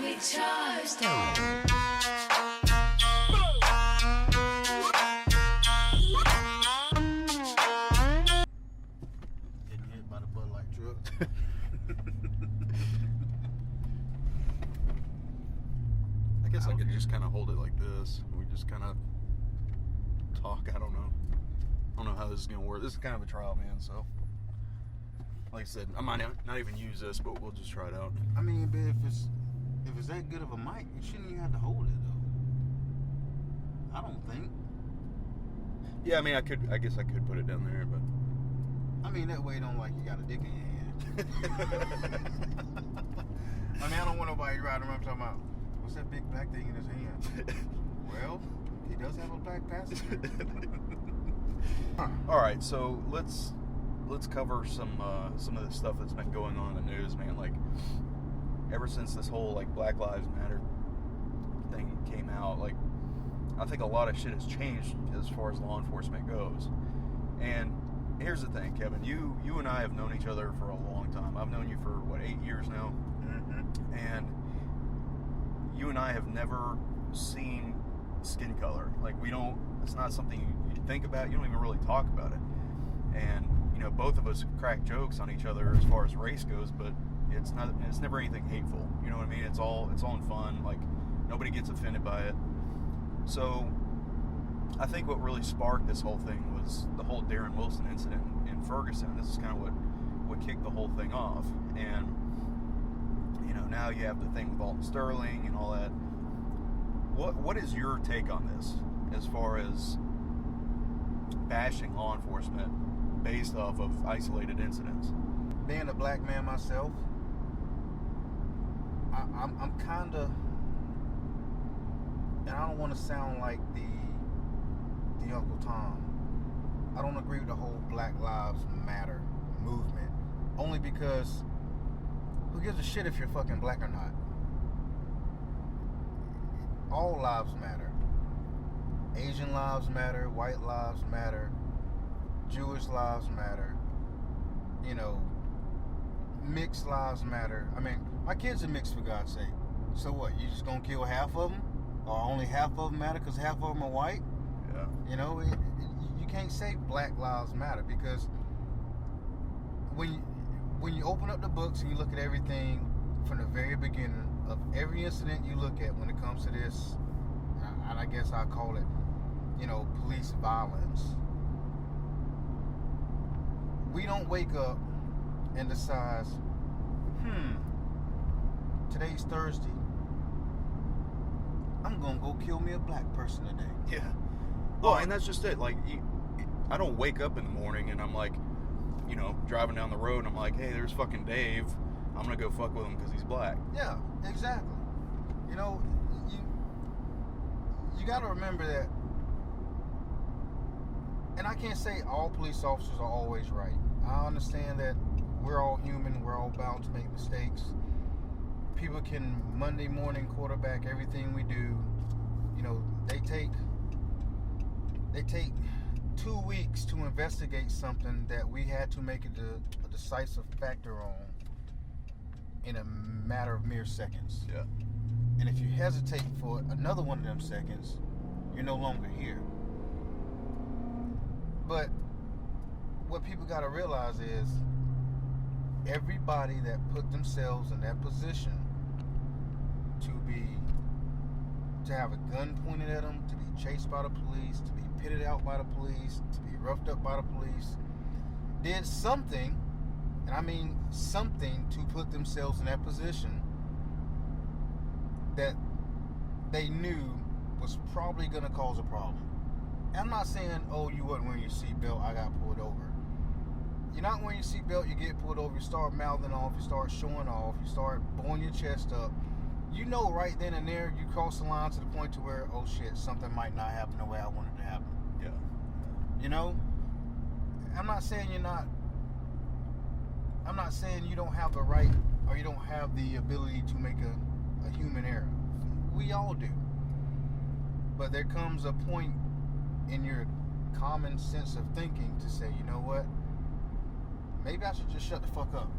Recharged. Getting hit by the Bud Light truck. I guess I could just kind of hold it like this. We just kind of talk. I don't know. I don't know how this is going to work. This is kind of a trial, man. So, like I said, I might not even use this, but we'll just try it out. I mean, but if it's that good of a mic, you shouldn't even have to hold it though. I don't think. Yeah, I mean, I guess I could put it down there, but I mean, that way it don't like you got a dick in your hand. I mean, I don't want nobody riding around talking about what's that big black thing in his hand. Well, he does have a black passenger. All right, so let's cover some of the stuff that's been going on in the news, man. Like, ever since this whole like Black Lives Matter thing came out, like, I think a lot of shit has changed as far as law enforcement goes. And here's the thing, Kevin. You and I have known each other for a long time. I've known you for 8 years now, and you and I have never seen skin color. Like, we don't. It's not something you think about. You don't even really talk about it. And both of us crack jokes on each other as far as race goes, but it's never anything hateful. You know what I mean? It's all in fun. Like, nobody gets offended by it. So I think what really sparked this whole thing was the whole Darren Wilson incident in Ferguson. This is kind of what kicked the whole thing off. And now you have the thing with Alton Sterling and all that. What is your take on this as far as bashing law enfortement based off of isolated incidents? Being a black man myself, I'm kind of, and I don't want to sound like the Uncle Tom. I don't agree with the whole Black Lives Matter movement, only because who gives a shit if you're fucking black or not? All lives matter. Asian lives matter, white lives matter, Jewish lives matter, mixed lives matter. I mean, my kids are mixed, for God's sake. So what, you just gonna kill half of them? Or only half of them matter because half of them are white? Yeah. You can't say Black Lives Matter, because when you open up the books and you look at everything from the very beginning of every incident you look at when it comes to this, and I guess I call it, police violence. We don't wake up and decide, today's Thursday, I'm gonna go kill me a black person today. Yeah. Well, and that's just it. Like, I don't wake up in the morning and I'm like, driving down the road and I'm like, hey, there's fucking Dave. I'm gonna go fuck with him because he's black. Yeah, exactly. You gotta remember that. And I can't say all police officers are always right. I understand that we're all human. We're all bound to make mistakes. People can Monday morning quarterback everything we do. They take 2 weeks to investigate something that we had to make a decisive factor on in a matter of mere seconds. Yeah. And if you hesitate for another one of them seconds, you're no longer here. But what people got to realize is everybody that put themselves in that position to have a gun pointed at them, to be chased by the police, to be pitted out by the police, to be roughed up by the police, did something, and I mean something, to put themselves in that position that they knew was probably going to cause a problem. And I'm not saying, oh, you wasn't wearing your seatbelt, I got pulled over. You're not wearing your seatbelt, you get pulled over, you start mouthing off, you start showing off, you start blowing your chest up. Right then and there, you cross the line to the point to where, oh shit, something might not happen the way I wanted it to happen. Yeah. I'm not saying you don't have the right, or you don't have the ability to make a human error. We all do. But there comes a point in your common sense of thinking to say, you know what? Maybe I should just shut the fuck up.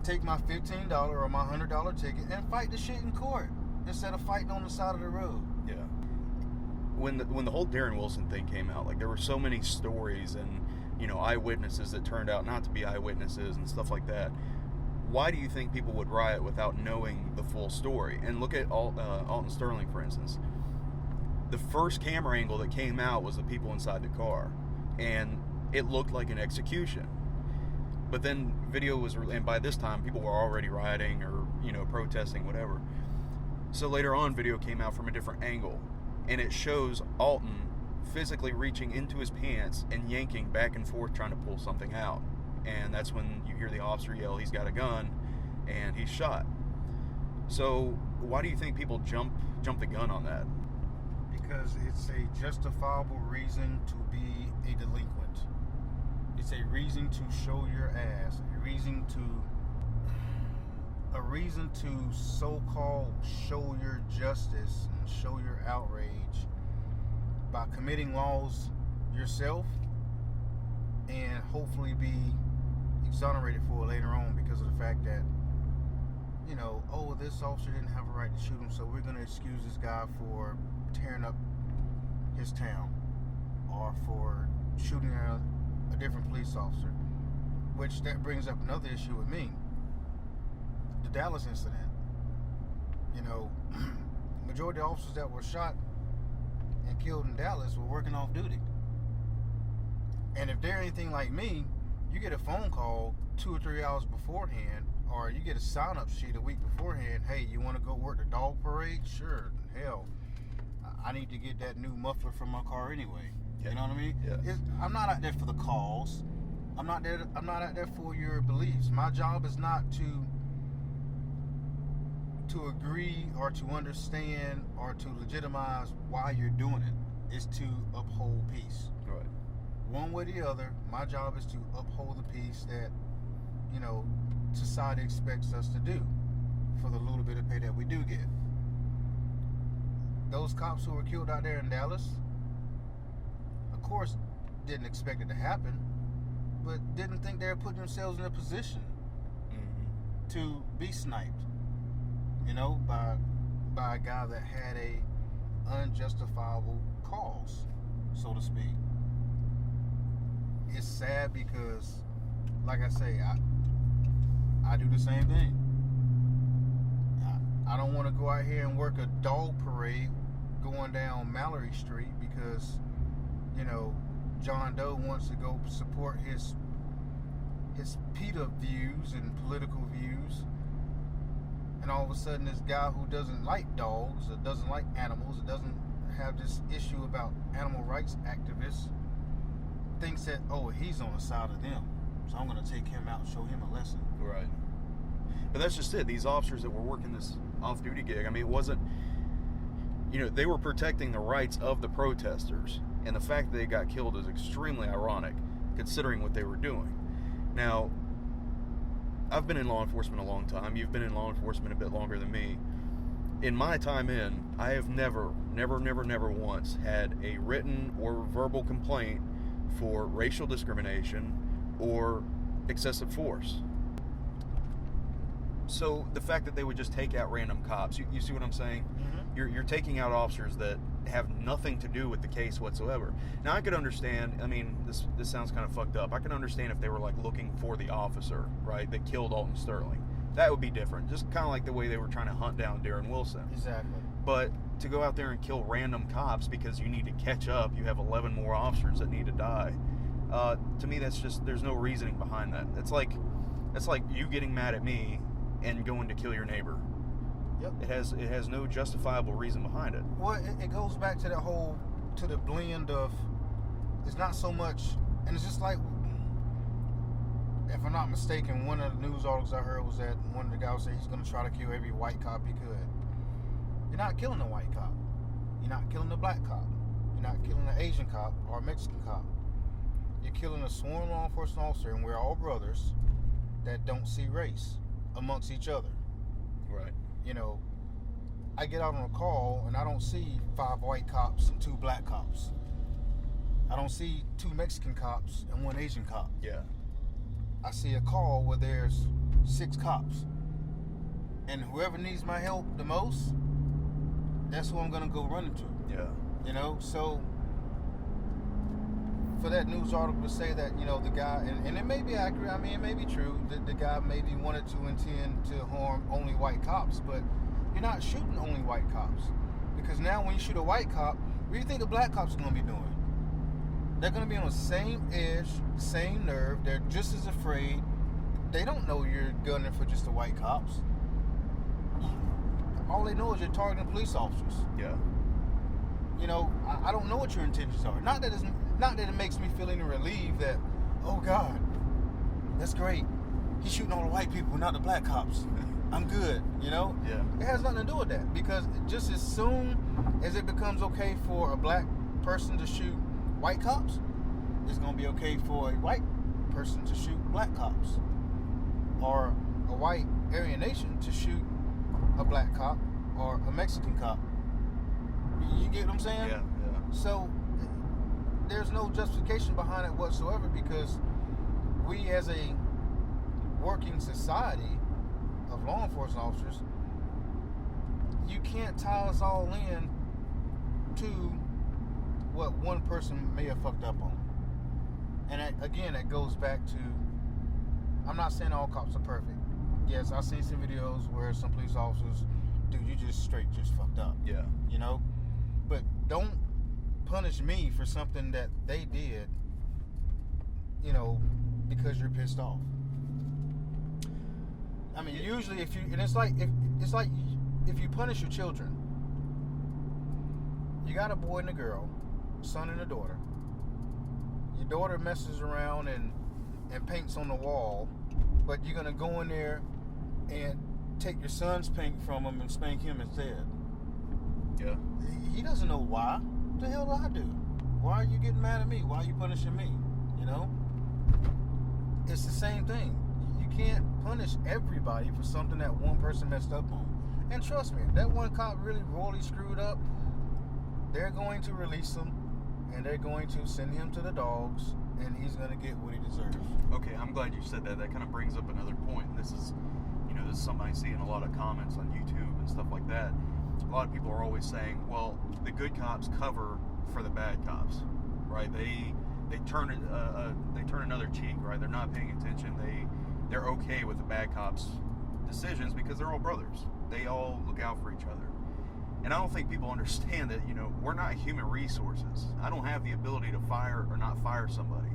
take my $15 or my $100 ticket and fight the shit in court instead of fighting on the side of the road. Yeah. When the whole Darren Wilson thing came out, like there were so many stories and eyewitnesses that turned out not to be eyewitnesses and stuff like that. Why do you think people would riot without knowing the full story? And look at Alton Sterling, for instance. The first camera angle that came out was the people inside the car, and it looked like an execution. But then video was, and by this time people were already rioting or protesting, whatever. So later on, video came out from a different angle, and it shows Alton physically reaching into his pants and yanking back and forth trying to pull something out. And that's when you hear the officer yell, "He's got a gun," and he's shot. So why do you think people jump the gun on that? Because it's a justifiable reason to be a delinquent. It's a reason to show your ass, a reason to so-called show your justice and show your outrage by committing laws yourself and hopefully be exonerated for it later on because of the fact that this officer didn't have a right to shoot him, so we're going to excuse this guy for tearing up his town or for shooting a different police officer. Which that brings up another issue with me. The Dallas incident. Majority of the officers that were shot and killed in Dallas were working off duty. And if they're anything like me, you get a phone call 2 or 3 hours beforehand, or you get a sign-up sheet a week beforehand. Hey, you want to go work the dog parade? Sure. Hell, I need to get that new muffler from my car anyway. Yeah. You know what I mean? Yeah. I'm not out there for the cause. I'm not out there for your beliefs. My job is not to agree or to understand or to legitimize why you're doing it. It's to uphold peace. Right. One way or the other, my job is to uphold the peace that society expects us to do for the little bit of pay that we do get. Those cops who were killed out there in Dallas, of course, didn't expect it to happen, but didn't think they were putting themselves in a position to be sniped, by a guy that had a unjustifiable cause, so to speak. It's sad because, like I say, I do the same thing. I don't want to go out here and work a dog parade going down Mallory Street because, John Doe wants to go support his PETA views and political views. And all of a sudden, this guy who doesn't like dogs or doesn't like animals or doesn't have this issue about animal rights activists thinks that, he's on the side of them, so I'm going to take him out and show him a lesson. Right. But that's just it. These officers that were working this off-duty gig, it wasn't, they were protecting the rights of the protesters, and the fact that they got killed is extremely ironic, considering what they were doing. Now, I've been in law enforcement a long time. You've been in law enforcement a bit longer than me. In my time in, I have never once had a written or verbal complaint for racial discrimination or excessive force. So the fact that they would just take out random cops, you see what I'm saying? Mm-hmm. You're taking out officers that have nothing to do with the case whatsoever. Now I could understand, this sounds kind of fucked up. I can understand if they were looking for the officer, right, that killed Alton Sterling. That would be different. Just kind of like the way they were trying to hunt down Darren Wilson. Exactly. But to go out there and kill random cops because you need to catch up, you have 11 more officers that need to die. To me, there's no reasoning behind that. It's like you getting mad at me and going to kill your neighbor. Yep. It has no justifiable reason behind it. Well, it goes back to the blend of, it's not so much, and it's just like, if I'm not mistaken, one of the news articles I heard was that one of the guys said he's going to try to kill every white cop he could. You're not killing a white cop. You're not killing a black cop. You're not killing an Asian cop or a Mexican cop. You're killing a sworn law enforcement officer, and we're all brothers that don't see race amongst each other. Right. I get out on a call and I don't see 5 white cops and 2 black cops. I don't see 2 Mexican cops and 1 Asian cop. Yeah. I see a call where there's 6 cops. And whoever needs my help the most, that's who I'm going to go running to. Yeah. You know, so for that news article to say that, you know, the guy, and it may be accurate, I mean, it may be true, that the guy maybe wanted to intend to harm only white cops, but you're not shooting only white cops. Because now when you shoot a white cop, what do you think the black cops are going to be doing? They're going to be on the same edge, same nerve. They're just as afraid. They don't know you're gunning for just the white cops. All they know is you're targeting police officers. Yeah. You know, I don't know what your intentions are. Not that it makes me feel any relief that, oh God, that's great. He's shooting all the white people, not the black cops. I'm good, you know? Yeah. It has nothing to do with that, because just as soon as it becomes okay for a black person to shoot white cops, it's going to be okay for a white person to shoot black cops. Or a white Aryan nation to shoot a black cop or a Mexican cop. You get what I'm saying? Yeah, yeah. So there's no justification behind it whatsoever, because we as a working society of law enforcement officers, you can't tie us all in to what one person may have fucked up on. And that goes back to, I'm not saying all cops are perfect. Yes, I've seen some videos where some police officers, dude, you just fucked up. Yeah. You know? But don't punish me for something that they did, you know, because you're pissed off. I mean, usually if you punish your children, you got a boy and a girl, son and a daughter. Your daughter messes around and paints on the wall, but you're gonna go in there and take your son's paint from him and spank him instead. Yeah. He doesn't know why. What the hell do I do? Why are you getting mad at me? Why are you punishing me? You know? It's the same thing. You can't punish everybody for something that one person messed up on. And trust me, if that one cop really royally screwed up, they're going to release him, and they're going to send him to the dogs, and he's going to get what he deserves. Okay, I'm glad you said that. That kind of brings up another point. This is something I see in a lot of comments on YouTube and stuff like that. A lot of people are always saying, well, the good cops cover for the bad cops, right? They turn another cheek, right? They're not paying attention. They're okay with the bad cops' decisions because they're all brothers. They all look out for each other. And I don't think people understand that, we're not human resources. I don't have the ability to fire or not fire somebody.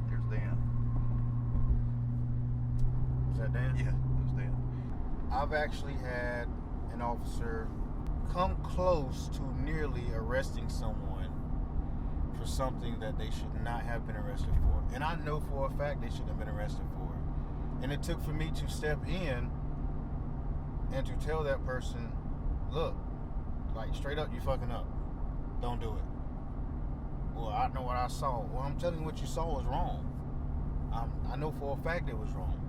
There's Dan. Is that Dan? Yeah, it was Dan. I've actually had an officer come close to nearly arresting someone for something that they should not have been arrested for. And I know for a fact they shouldn't have been arrested for it. And it took for me to step in and to tell that person, look, like straight up, you fucking up. Don't do it. Well, I know what I saw. Well, I'm telling you what you saw was wrong. I know for a fact it was wrong.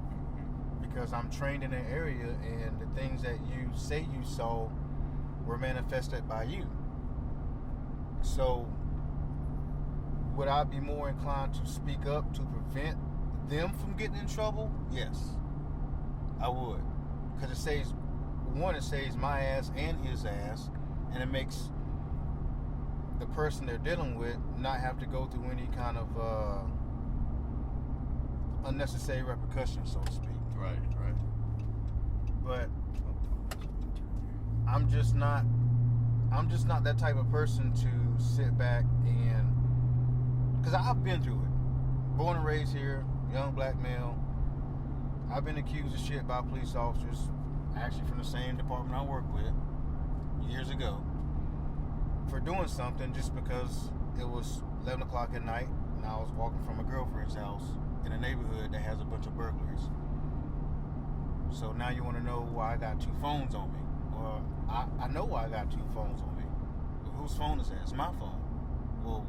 Because I'm trained in an area, and the things that you say you saw were manifested by you. So, would I be more inclined to speak up to prevent them from getting in trouble? Yes, I would. Because it saves my ass and his ass, and it makes the person they're dealing with not have to go through any kind of unnecessary repercussions, so to speak. Right. But I'm just not that type of person to sit back and, because I've been through it. Born and raised here, young black male. I've been accused of shit by police officers, actually from the same department I work with years ago, for doing something just because it was 11 o'clock at night and I was walking from a girlfriend's house in a neighborhood that has a bunch of burglaries. So now you want to know why I got 2 phones on me. Well, I know why I got 2 phones on me. Well, whose phone is that? It's my phone. Well,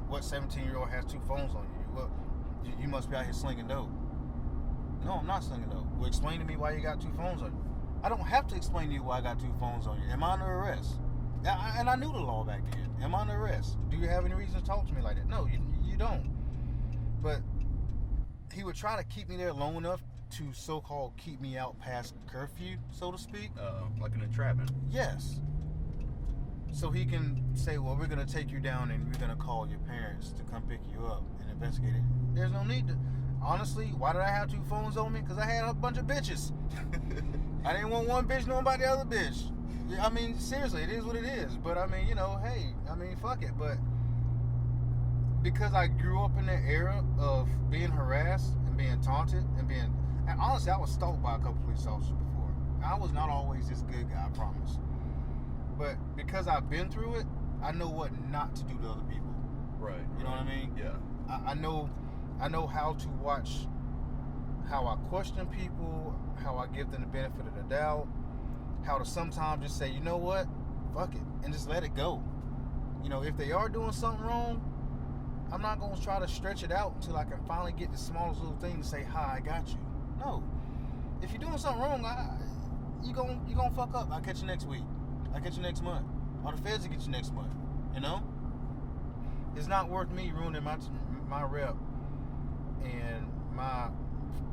what 17-year-old has 2 phones on you? Well, you must be out here slinging dope. No, I'm not slinging dope. Well, explain to me why you got 2 phones on you. I don't have to explain to you why I got 2 phones on you. Am I under arrest? And I knew the law back then. Am I under arrest? Do you have any reason to talk to me like that? No, you don't. But he would try to keep me there long enough to so-called keep me out past curfew, so to speak. Like an entrapment. Yes. So he can say, well, we're going to take you down and we're going to call your parents to come pick you up and investigate it. There's no need to. Honestly, why did I have 2 phones on me? Because I had a bunch of bitches. I didn't want one bitch knowing about the other bitch. I mean, seriously, it is what it is. But, I mean, you know, hey, I mean, fuck it. But because I grew up in that era of being harassed and being taunted and being... And honestly, I was stalked by a couple police officers before. I was not always this good guy, I promise. But because I've been through it, I know what not to do to other people. Right. You know what I mean? Yeah. I know how to watch how I question people, how I give them the benefit of the doubt, how to sometimes just say, you know what, fuck it, and just let it go. You know, if they are doing something wrong, I'm not going to try to stretch it out until I can finally get the smallest little thing to say, hi, I got you. No. If you're doing something wrong, you're gonna fuck up. I'll catch you next week. I'll catch you next month. Or the feds will get you next month. You know? It's not worth me ruining my rep and my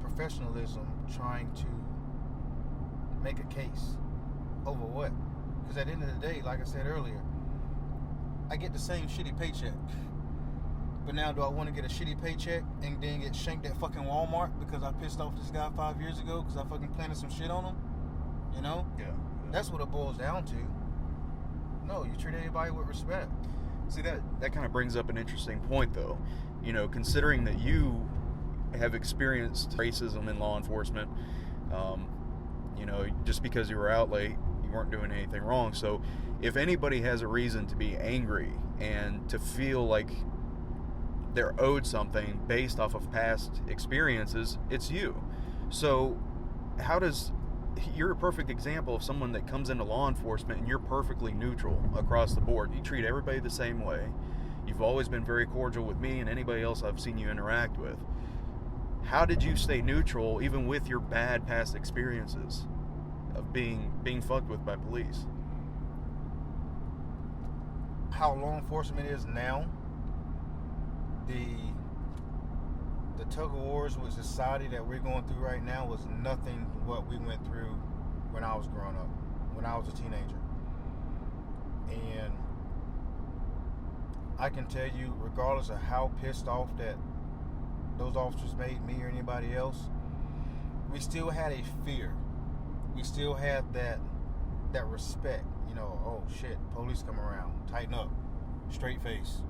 professionalism trying to make a case over what? Because at the end of the day, like I said earlier, I get the same shitty paycheck. But now do I want to get a shitty paycheck and then get shanked at fucking Walmart because I pissed off this guy 5 years ago because I fucking planted some shit on him? You know? Yeah. That's what it boils down to. No, you treat anybody with respect. See, that kind of brings up an interesting point, though. You know, considering that you have experienced racism in law enforcement, you know, just because you were out late, you weren't doing anything wrong. So if anybody has a reason to be angry and to feel like they're owed something based off of past experiences, it's you. So you're a perfect example of someone that comes into law enforcement and you're perfectly neutral across the board. You treat everybody the same way. You've always been very cordial with me and anybody else I've seen you interact with. How did you stay neutral even with your bad past experiences of being fucked with by police? How law enforcement is now, the tug of wars with society that we're going through right now was nothing what we went through when I was growing up, when I was a teenager. And I can tell you, regardless of how pissed off that those officers made me or anybody else, we still had a fear. We still had that respect. You know, oh shit, police come around, tighten up, straight face.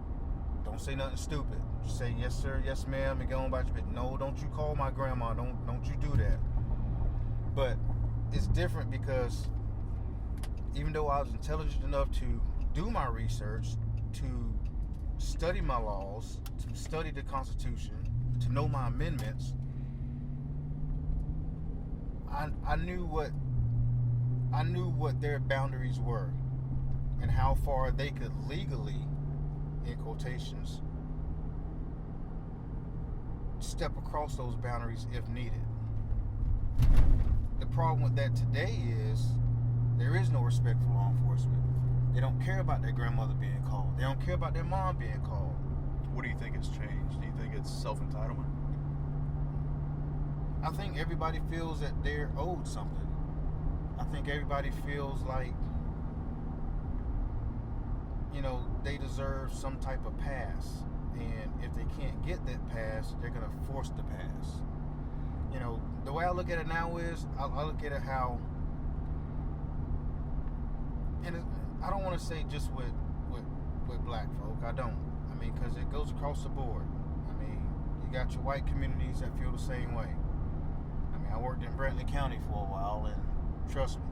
Don't say nothing stupid. Just say yes sir, yes ma'am, and go on about your business. No, don't you call my grandma. Don't you do that. But it's different because even though I was intelligent enough to do my research, to study my laws, to study the Constitution, to know my amendments, I knew what their boundaries were and how far they could legally, in quotations, step across those boundaries if needed. The problem with that today is there is no respect for law enforcement. They don't care about their grandmother being called. They don't care about their mom being called. What do you think has changed? Do you think it's self-entitlement? I think everybody feels that they're owed something. I think everybody feels like, you know, they deserve some type of pass. And if they can't get that pass, they're going to force the pass. You know, the way I look at it now is, I look at it how, and I don't want to say just with black folk, I don't. I mean, because it goes across the board. I mean, you got your white communities that feel the same way. I mean, I worked in Brantley County for a while, and trust me,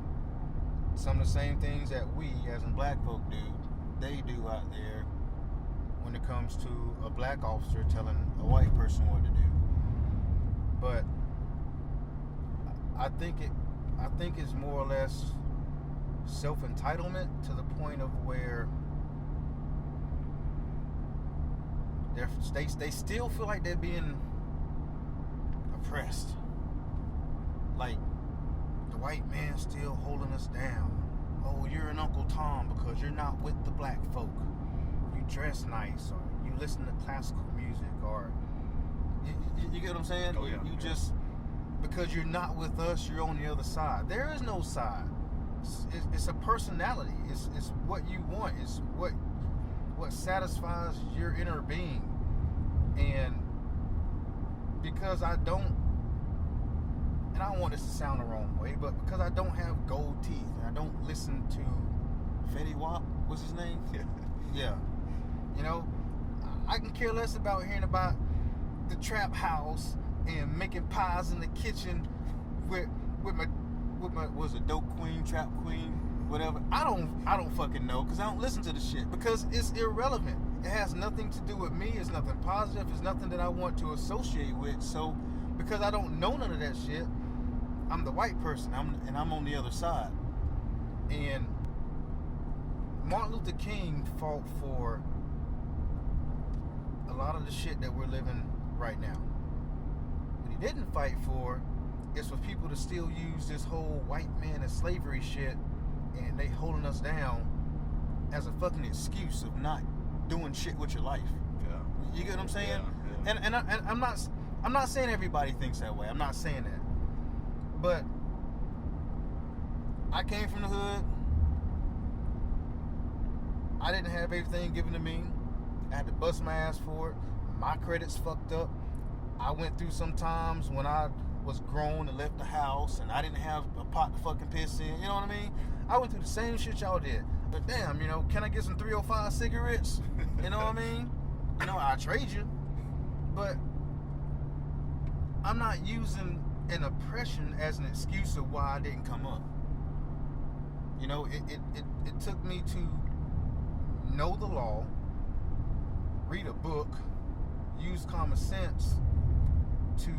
some of the same things that we, as in black folk, do, they do out there when it comes to a black officer telling a white person what to do. But I think it's more or less self-entitlement to the point of where they still feel like they're being oppressed. Like, the white man's still holding us down. Oh, you're an Uncle Tom because you're not with the black folk. You dress nice, or you listen to classical music, or You get what I'm saying? Oh, yeah. You just, because you're not with us, you're on the other side. There is no side. It's a personality. It's what you want. It's what satisfies your inner being. And because I don't, and I don't want this to sound the wrong way, but because I don't have gold teeth, and I don't listen to Fetty Wap, what's his name? Yeah. You know, I can care less about hearing about the trap house and making pies in the kitchen with my was it dope queen, trap queen, whatever. I don't fucking know, because I don't listen to the shit, because it's irrelevant. It has nothing to do with me. It's nothing positive. It's nothing that I want to associate with. So because I don't know none of that shit, I'm the white person. I'm on the other side. And Martin Luther King fought for a lot of the shit that we're living right now. What he didn't fight for is for people to still use this whole white man and slavery shit, and they holding us down as a fucking excuse of not doing shit with your life. Yeah. You get what I'm saying? Yeah. And I'm not saying everybody thinks that way. I'm not saying that. But I came from the hood. I didn't have everything given to me. I had to bust my ass for it. My credit's fucked up. I went through some times when I was grown and left the house and I didn't have a pot to fucking piss in. You know what I mean? I went through the same shit y'all did. But damn, you know, can I get some 305 cigarettes? You know what I mean? You know, I'll trade you. But I'm not using an oppression as an excuse of why I didn't come up. You know, it took me to know the law, read a book, use common sense to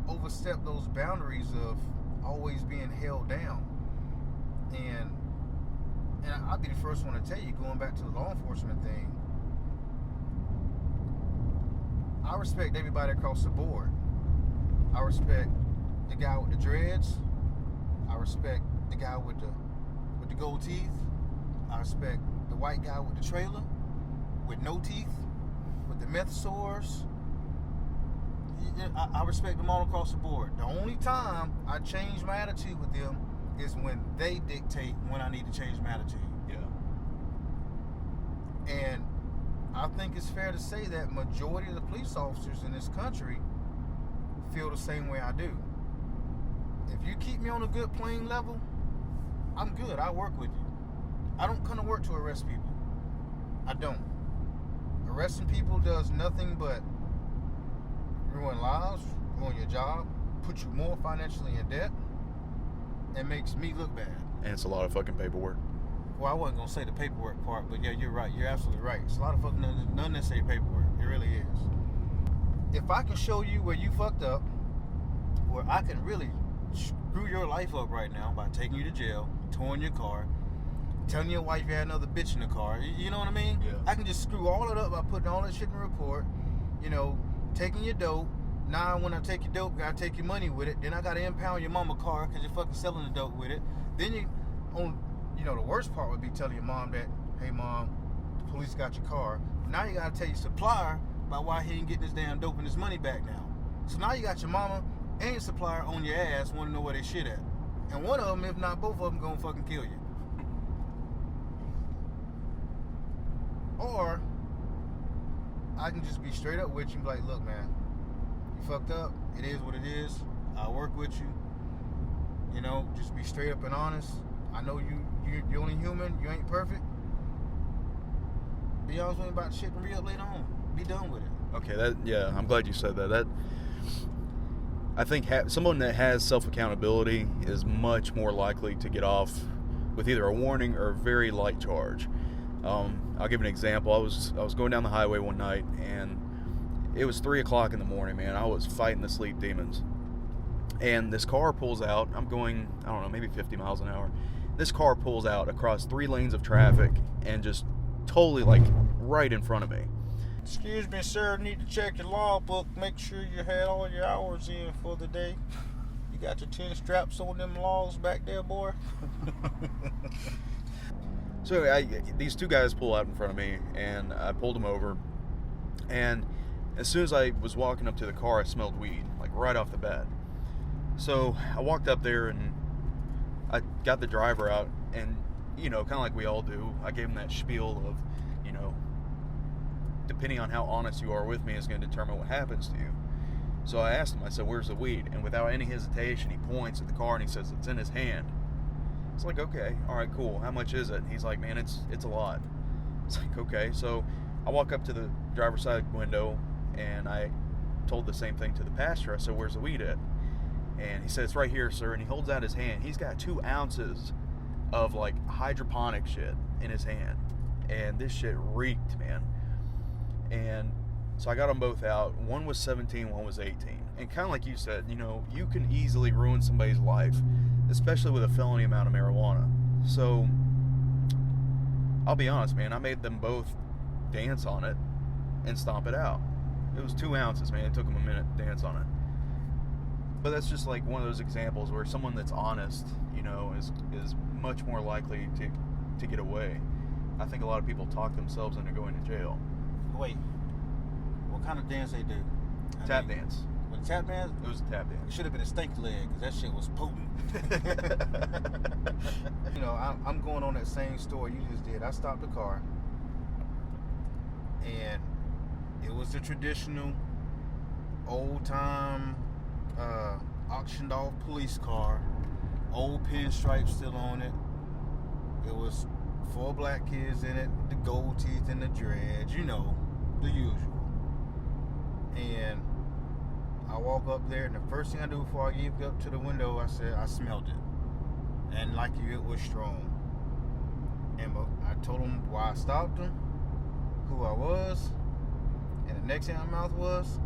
overstep those boundaries of always being held down. And I'll be the first one to tell you, going back to the law enforcement thing, I respect everybody across the board. I respect the guy with the dreads. I respect the guy with the gold teeth. I respect the white guy with the trailer, with no teeth, with the meth sores. I respect them all across the board. The only time I change my attitude with them is when they dictate when I need to change my attitude. Yeah. And I think it's fair to say that majority of the police officers in this country feel the same way I do. If you keep me on a good playing level, I'm good. I work with you. I don't come to work to arrest people. I don't. Arresting people does nothing but ruin lives, ruin your job, put you more financially in debt, and makes me look bad. And it's a lot of fucking paperwork. Well, I wasn't going to say the paperwork part, but yeah, you're right. You're absolutely right. It's a lot of fucking unnecessary paperwork. It really is. If I can show you where you fucked up, where I can really screw your life up right now by taking you to jail, towing your car, telling your wife you had another bitch in the car, you know what I mean? Yeah. I can just screw all it up by putting all that shit in the report, you know, taking your dope. Now when I take your dope, I take your money with it. Then I got to impound your mama car because you're fucking selling the dope with it. Then the worst part would be telling your mom that, hey mom, the police got your car. Now you got to tell your supplier about why he ain't getting this damn dope and his money back now. So now you got your mama and your supplier on your ass, want to know where they shit at. And one of them, if not both of them, gonna fucking kill you. Or I can just be straight up with you and be like, look man, you fucked up. It is what it is. I'll work with you. You know, just be straight up and honest. I know you're only human. You ain't perfect. Be honest with me about shit and re-up later on. Be done with it. Okay, I'm glad you said that. I think someone that has self-accountability is much more likely to get off with either a warning or a very light charge. I'll give an example. I was going down the highway one night, and it was 3 o'clock in the morning, man. I was fighting the sleep demons. And this car pulls out. I'm going, I don't know, maybe 50 miles an hour. This car pulls out across 3 lanes of traffic and just totally, like, right in front of me. Excuse me, sir. Need to check your logbook. Make sure you had all your hours in for the day. You got your 10 straps on them logs back there, boy? So these 2 guys pull out in front of me, and I pulled them over. And As soon as I was walking up to the car, I smelled weed, like right off the bat. So I walked up there and I got the driver out, and kind of like we all do, I gave him that spiel of, depending on how honest you are with me is going to determine what happens to you. So I asked him, I said, "Where's the weed?" And without any hesitation, he points at the car and he says, "It's in his hand." It's like, okay, all right, cool. How much is it? And he's like, "Man, it's a lot." It's like, okay. So I walk up to the driver's side window and I told the same thing to the passenger. I said, "Where's the weed at?" And he said, "It's right here, sir." And he holds out his hand. He's got 2 ounces of like hydroponic shit in his hand. And this shit reeked, man. And so I got them both out. One was 17, one was 18. And kind of like you said, you can easily ruin somebody's life, especially with a felony amount of marijuana. So I'll be honest, man, I made them both dance on it and stomp it out. It was 2 ounces, man. It took them a minute to dance on it. But that's just like one of those examples where someone that's honest, is much more likely to get away. I think a lot of people talk themselves into going to jail. Wait, what kind of dance they do? Tap dance. With a tap dance? It was a tap dance. It should have been a stink leg, because that shit was potent. I'm going on that same story you just did. I stopped the car, and it was the traditional old-time auctioned off police car, old pinstripes still on it. It was 4 black kids in it, with the gold teeth and the dreads, the usual. And I walk up there, and the first thing I do before I get up to the window, I said, I smelled it. And like you, it was strong. And I told them why I stopped them, who I was, and the next thing my mouth was,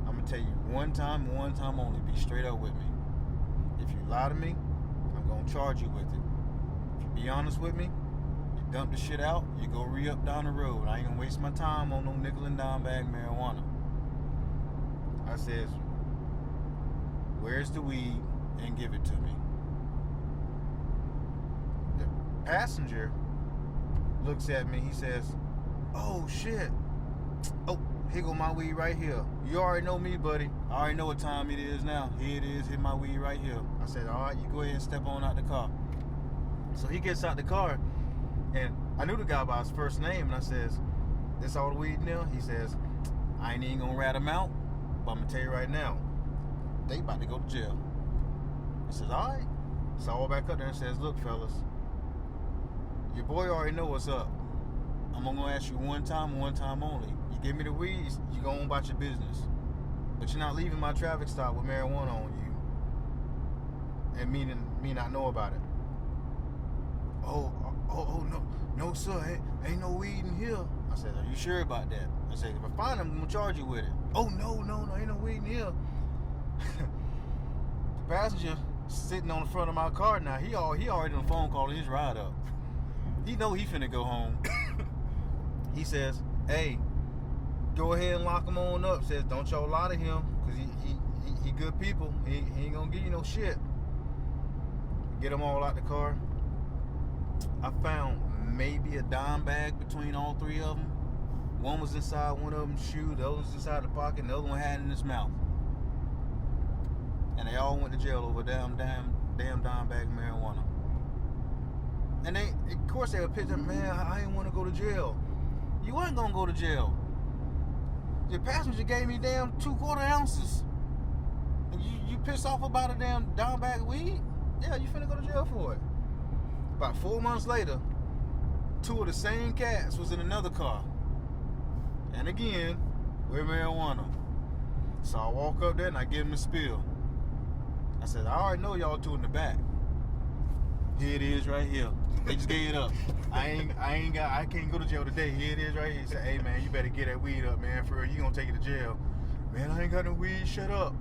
I'm going to tell you one time only, be straight up with me. If you lie to me, I'm going to charge you with it. If you be honest with me, you dump the shit out, you go re-up down the road. I ain't going to waste my time on no nickel and dime bag marijuana. I says, "Where's the weed?" and give it to me. The passenger looks at me, he says, "Oh shit. Oh, here go my weed right here. You already know me, buddy. I already know what time it is now. Here it is, hit my weed right here." I said, "All right, you go ahead and step on out the car." So he gets out the car, and I knew the guy by his first name, and I says, "This all the weed in there?" He says, "I ain't even gonna rat him out, but I'm gonna tell you right now, they about to go to jail." He says, "All right." So I walk back up there and says, "Look, fellas, your boy already know what's up. I'm gonna ask you one time only. You give me the weeds, you go on about your business. But you're not leaving my traffic stop with marijuana on you. And me not know about it." Oh, no, sir, ain't no weed in here. I said, "Are you sure about that?" I said, "If I find him, I'm gonna charge you with it." "Oh, no, ain't no weed in here." The passenger sitting on the front of my car now, he already on the phone calling his ride up. He know he finna go home. He says, "Hey, go ahead and lock him on up." Says, "Don't y'all lie to him, because he good people. He ain't gonna give you no shit." Get them all out the car. I found maybe a dime bag between all 3 of them. One was inside one of them's shoe, the other was inside the pocket, and the other one had it in his mouth. And they all went to jail over a damn dime bag of marijuana. And they, of course, they were pissed. "Man, I didn't want to go to jail." You wasn't gonna go to jail. Your passenger gave me damn 2/4 ounces. And you pissed off about a damn dime bag of weed? Yeah, you finna go to jail for it. About 4 months later, 2 of the same cats was in another car. And again, with marijuana. So I walk up there and I give them a spill. I said, "I already know y'all 2 in the back. Here it is right here. They just gave it up. I can't go to jail today. Here it is right here." He said, "Hey man, you better get that weed up, man. For real, you gonna take it to jail." "Man, I ain't got no weed. Shut up."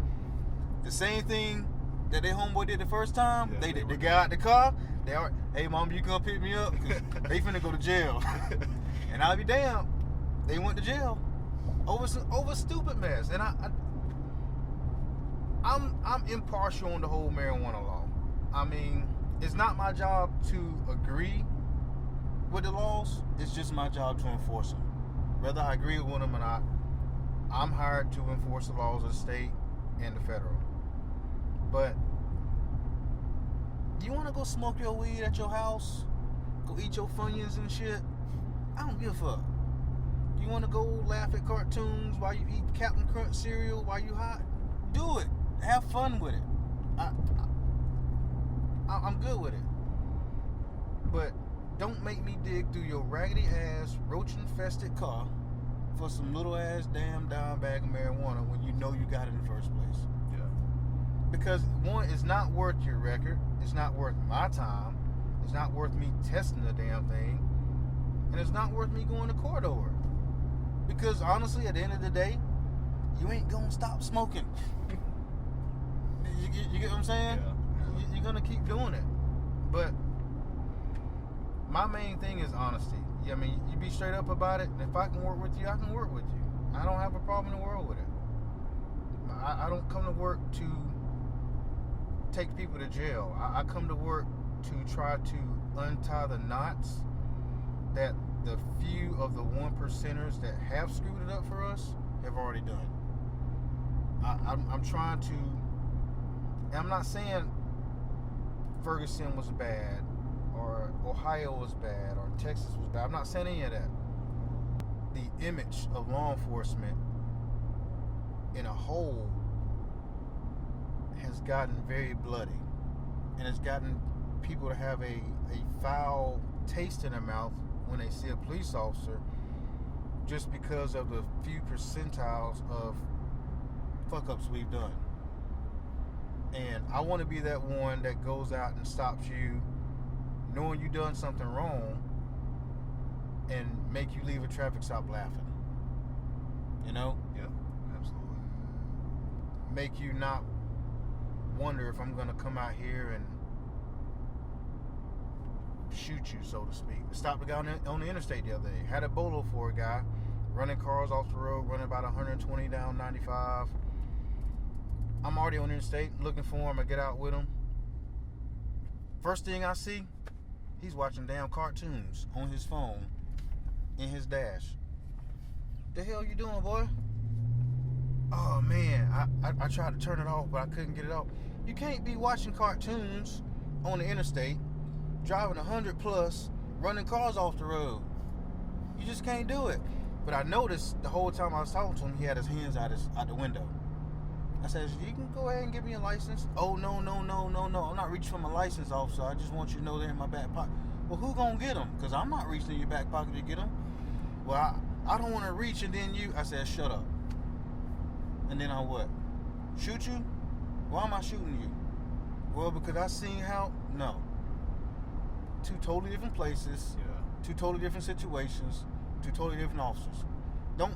The same thing that their homeboy did the first time. Yeah, they got out the car. They are, "Hey mom, you come pick me up? 'Cause they finna go to jail." And I'll be damned, they went to jail over stupid mess. And I'm impartial on the whole marijuana law. I mean, it's not my job to agree with the laws. It's just my job to enforce them. Whether I agree with them or not, I'm hired to enforce the laws of the state and the federal. But you want to go smoke your weed at your house? Go eat your Funyuns and shit? I don't give a fuck. You want to go laugh at cartoons while you eat Captain Crunch cereal while you high? Do it. Have fun with it. I'm good with it. But don't make me dig through your raggedy ass, roach infested car for some little ass damn dime bag of marijuana when you know you got it in the first place. Yeah. Because one, it's not worth your record. It's not worth my time. It's not worth me testing the damn thing. And it's not worth me going to court over it. Because honestly, at the end of the day, you ain't gonna stop smoking. You get what I'm saying? Yeah. You're gonna keep doing it. But my main thing is honesty. I mean, you be straight up about it, and if I can work with you, I can work with you. I don't have a problem in the world with it. I don't come to work to take people to jail. I come to work to try to untie the knots that the few of the 1%ers that have screwed it up for us have already done. I'm trying to, and I'm not saying Ferguson was bad, or Ohio was bad, or Texas was bad. I'm not saying any of that. The image of law enforcement in a whole has gotten very bloody, and it's gotten people to have a foul taste in their mouth when they see a police officer, just because of the few percentiles of fuck-ups we've done. And I want to be that one that goes out and stops you knowing you done something wrong and make you leave a traffic stop laughing. You know? Yeah, absolutely. Make you not wonder if I'm going to come out here and shoot you, so to speak. Stopped a guy on the interstate the other day. Had a bolo for a guy, running cars off the road, running about 120 down 95. I'm already on the interstate looking for him. I get out with him. First thing I see, he's watching damn cartoons on his phone in his dash. The hell you doing, boy? Oh man, I tried to turn it off, but I couldn't get it off. You can't be watching cartoons on the interstate, driving 100 plus, running cars off the road. You just can't do it. But I noticed the whole time I was talking to him, he had his hands out the window. I said, you can go ahead and give me a license. Oh, no. I'm not reaching for my license, officer. I just want you to know they're in my back pocket. Well, who gonna get them? Because I'm not reaching in your back pocket to get them. Well, I don't want to reach, and then you. I said, shut up. And then I what? Shoot you? Why am I shooting you? Well, because I seen how. No. Two totally different places. Yeah. Two totally different situations. Two totally different officers. Don't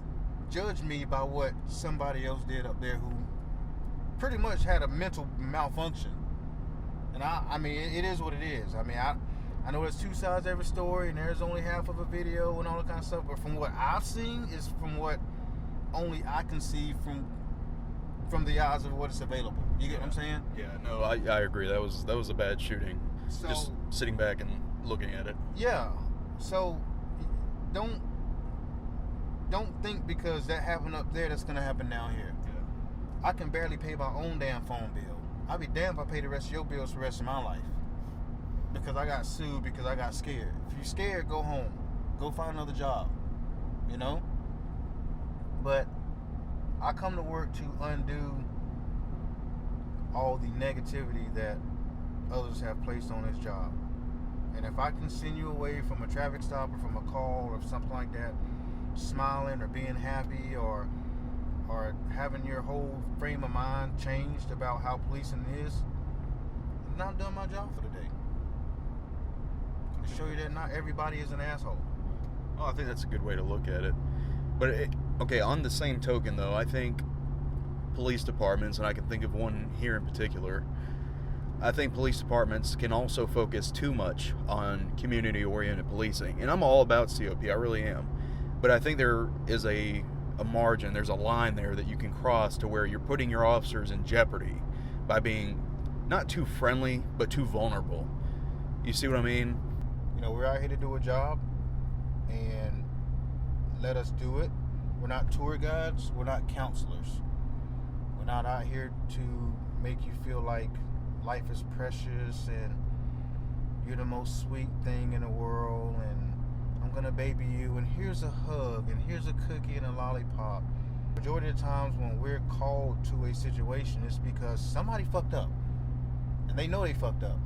judge me by what somebody else did up there who pretty much had a mental malfunction. And I mean, it is what it is. I mean, I know there's two sides to every story, and there's only half of a video and all that kind of stuff. But from what I've seen is from what only I can see from the eyes of what is available. You get what I'm saying? Yeah, no, I agree. That was a bad shooting. So, just sitting back and looking at it. Yeah. So don't think because that happened up there that's gonna happen down here. Yeah. I can barely pay my own damn phone bill. I'd be damned if I pay the rest of your bills for the rest of my life. Because I got sued because I got scared. If you're scared, go home. Go find another job. You know? But I come to work to undo all the negativity that others have placed on this job. And if I can send you away from a traffic stop or from a call or something like that, smiling or being happy or having your whole frame of mind changed about how policing is, I've not done my job for the day. To show you that not everybody is an asshole. Oh, I think that's a good way to look at it. But, okay, on the same token, though, I think police departments, and I can think of one here in particular, I think police departments can also focus too much on community-oriented policing. And I'm all about COP, I really am. But I think there is a margin, there's a line there that you can cross to where you're putting your officers in jeopardy by being not too friendly, but too vulnerable. You see what I mean? You know, we're out here to do a job, and let us do it. We're not tour guides. We're not counselors. We're not out here to make you feel like life is precious and you're the most sweet thing in the world and I'm gonna baby you and here's a hug and here's a cookie and a lollipop. Majority of the times when we're called to a situation, it's because somebody fucked up and they know they fucked up.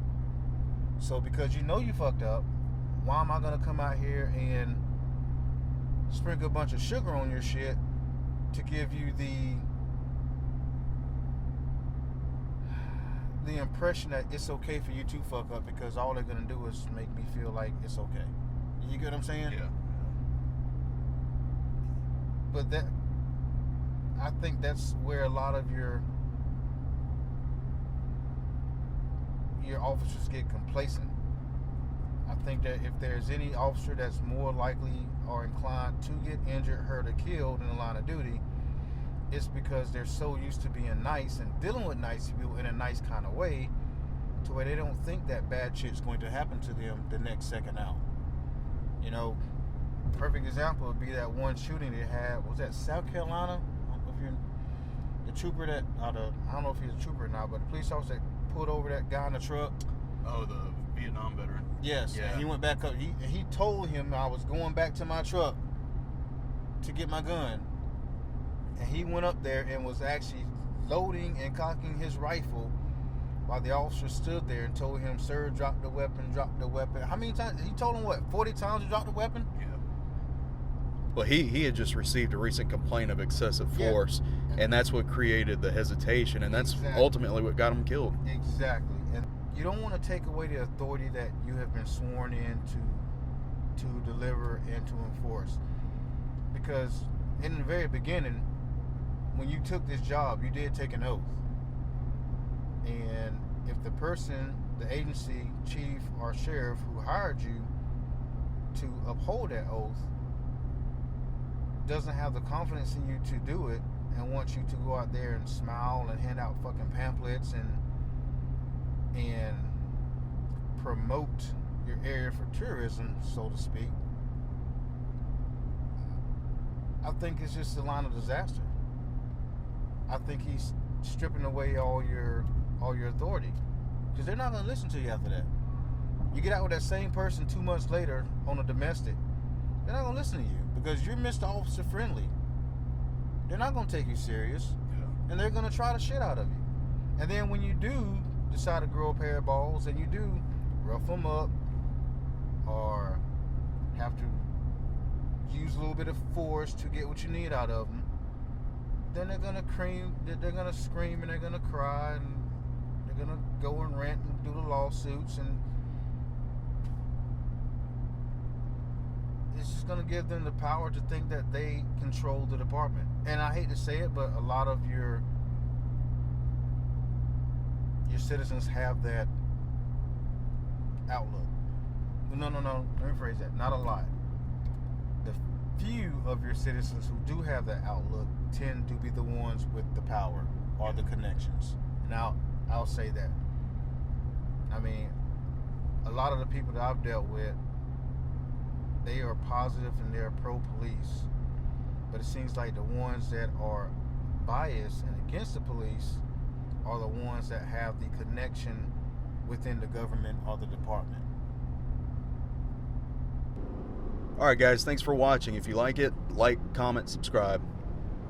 So because you know you fucked up, why am I gonna come out here and sprinkle a bunch of sugar on your shit to give you the impression that it's okay for you to fuck up, because all they're gonna do is make me feel like it's okay. You get what I'm saying? Yeah. But that, I think that's where a lot of your officers get complacent. I think that if there's any officer that's more likely or inclined to get injured, hurt, or killed in the line of duty, it's because they're so used to being nice and dealing with nice people in a nice kind of way, to where they don't think that bad shit's going to happen to them the next second out. You know, perfect example would be that one shooting they had. Was that South Carolina? I don't know if you're the trooper that, I don't know if he's a trooper or not, but the police officer that pulled over that guy in the truck. Oh, the Vietnam veteran. Yes. Yeah. And he went back up. He told him I was going back to my truck to get my gun. And he went up there and was actually loading and cocking his rifle while the officer stood there and told him, "Sir, drop the weapon, drop the weapon." How many times? He told him, what, 40 times to drop the weapon? Yeah. Well, he had just received a recent complaint of excessive force, and that's what created the hesitation, and that's ultimately what got him killed. Exactly. And you don't want to take away the authority that you have been sworn in to deliver and to enforce. Because in the very beginning, when you took this job, you did take an oath. And if the person, the agency, chief, or sheriff who hired you to uphold that oath doesn't have the confidence in you to do it and wants you to go out there and smile and hand out fucking pamphlets and promote your area for tourism, so to speak, I think it's just a line of disaster. I think he's stripping away all your authority, because they're not going to listen to you after that. You get out with that same person 2 months later on a domestic, they're not going to listen to you because you're Mr. Officer Friendly. They're not going to take you serious, and they're going to try the shit out of you. And then when you do decide to grow a pair of balls and you do rough them up or have to use a little bit of force to get what you need out of them, then they're gonna scream and they're gonna cry and they're gonna go and rant and do the lawsuits, and it's just gonna give them the power to think that they control the department. And I hate to say it, but a lot of your citizens have that outlook. No, let me rephrase that. Not a lot. The few of your citizens who do have that outlook tend to be the ones with the power or the connections. Now, I'll say that. I mean, a lot of the people that I've dealt with, they are positive and they're pro-police. But it seems like the ones that are biased and against the police are the ones that have the connection within the government or the department. All right, guys, thanks for watching. If you like it, like, comment, subscribe.